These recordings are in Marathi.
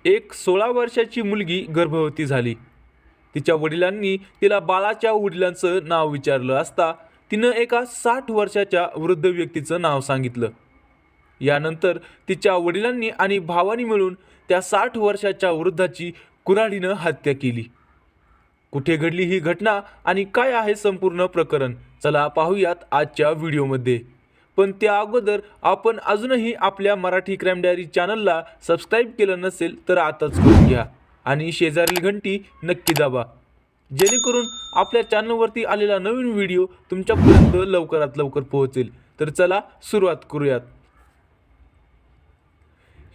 एक 16 वर्षाची मुलगी गर्भवती झाली। तिच्या वडिलांनी तिला बाळाच्या वडिलांचं नाव विचारलं असता तिनं एका 60 वर्षाच्या वृद्ध व्यक्तीचं नाव सांगितलं। यानंतर तिच्या वडिलांनी आणि भावानी मिळून त्या 60 वर्षाच्या वृद्धाची कुऱ्हाडीनं हत्या केली। कुठे घडली ही घटना आणि काय आहे संपूर्ण प्रकरण, चला पाहूयात आजच्या व्हिडिओमध्ये। पण त्या अगोदर आपण अजूनही आपल्या मराठी क्राईम डायरी चॅनलला सबस्क्राईब केलं नसेल तर आताच करून घ्या आणि शेजारील घंटी नक्की दाबा, जेणेकरून आपल्या चॅनलवरती आलेला नवीन व्हिडिओ तुमच्यापर्यंत लवकरात लवकर पोहोचेल। तर चला सुरुवात करूयात।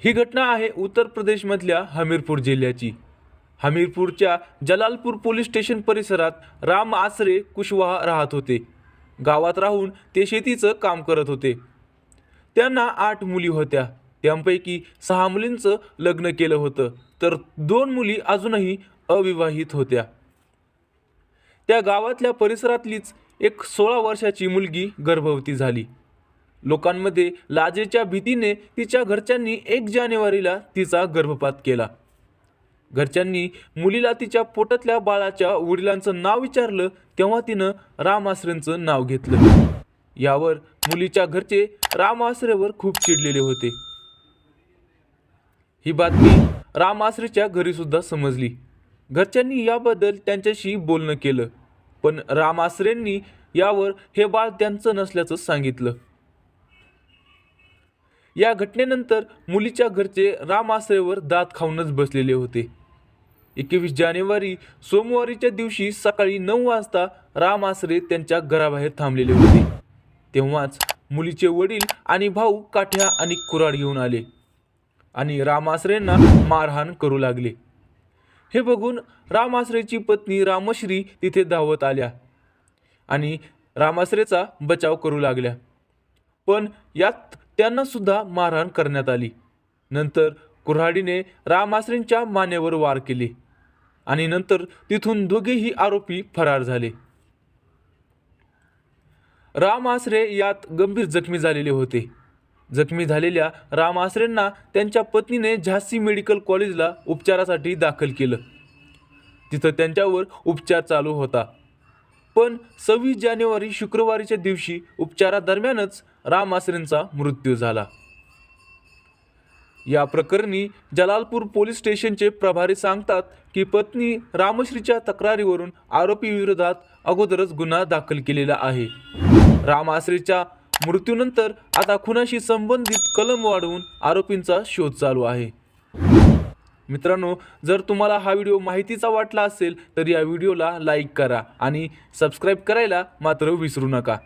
ही घटना आहे उत्तर प्रदेशमधल्या हमीरपूर जिल्ह्याची। हमीरपूरच्या जलालपूर पोलीस स्टेशन परिसरात राम आसरे कुशवाहा राहत होते। गावात राहून ते शेतीचं काम करत होते। त्यांना 8 मुली होत्या, त्यांपैकी 6 मुलींचं लग्न केलं होतं तर 2 मुली अजूनही अविवाहित होत्या। त्या गावातल्या परिसरातलीच एक 16 वर्षाची मुलगी गर्भवती झाली। लोकांमध्ये लाजेच्या भीतीने तिच्या घरच्यांनी 1 जानेवारीला तिचा गर्भपात केला। घरच्यांनी मुलीला तिच्या पोटातल्या बाळाच्या वडिलांचं नाव विचारलं तेव्हा तिनं राम आसरेंचं नाव घेतलं। यावर मुलीच्या घरचे राम आसरेवर खूप चिडलेले होते। ही बातमी राम आसरेच्या घरी सुद्धा समजली। घरच्यांनी याबद्दल त्यांच्याशी बोलणं केलं, पण राम आसरेंनी यावर हे बाळ त्यांचं नसल्याचं सांगितलं। या घटनेनंतर मुलीच्या घरचे राम आसरेवर दात खाऊनच बसलेले होते। 21 जानेवारी सोमवारीच्या दिवशी सकाळी 9 वाजता राम आसरे त्यांच्या घराबाहेर थांबलेले होते। तेव्हाच मुलीचे वडील आणि भाऊ काठ्या आणि कुऱ्हाड घेऊन आले आणि राम आसरेंना मारहाण करू लागले। हे बघून राम आसरेची पत्नी रामश्री तिथे धावत आल्या आणि राम आसरेचा बचाव करू लागल्या, पण यात त्यांना सुद्धा मारहाण करण्यात आली। नंतर कुऱ्हाडीने राम आसरेंच्या मानेवर वार केले आणि नंतर तिथून दोघेही आरोपी फरार झाले। राम आसरे यात गंभीर जखमी झालेले होते। जखमी झालेल्या राम आसरेंना त्यांच्या पत्नीने झाशी मेडिकल कॉलेजला उपचारासाठी दाखल केलं। तिथं त्यांच्यावर उपचार चालू होता, पण 26 जानेवारी शुक्रवारीच्या दिवशी उपचारादरम्यानच राम आसरेंचा मृत्यू झाला। या प्रकरणी जलालपूर पोलीस स्टेशनचे प्रभारी सांगतात की पत्नी रामश्रीच्या तक्रारीवरून आरोपी विरोधात अगोदरच गुन्हा दाखल केलेला आहे। राम आसरेच्या मृत्यूनंतर आता खुनाशी संबंधित कलम वाढवून आरोपींचा शोध चालू आहे। मित्रांनो, जर तुम्हाला हा व्हिडिओ माहितीचा वाटला असेल तर या व्हिडिओला लाईक करा आणि सबस्क्राईब करायला मात्र विसरू नका।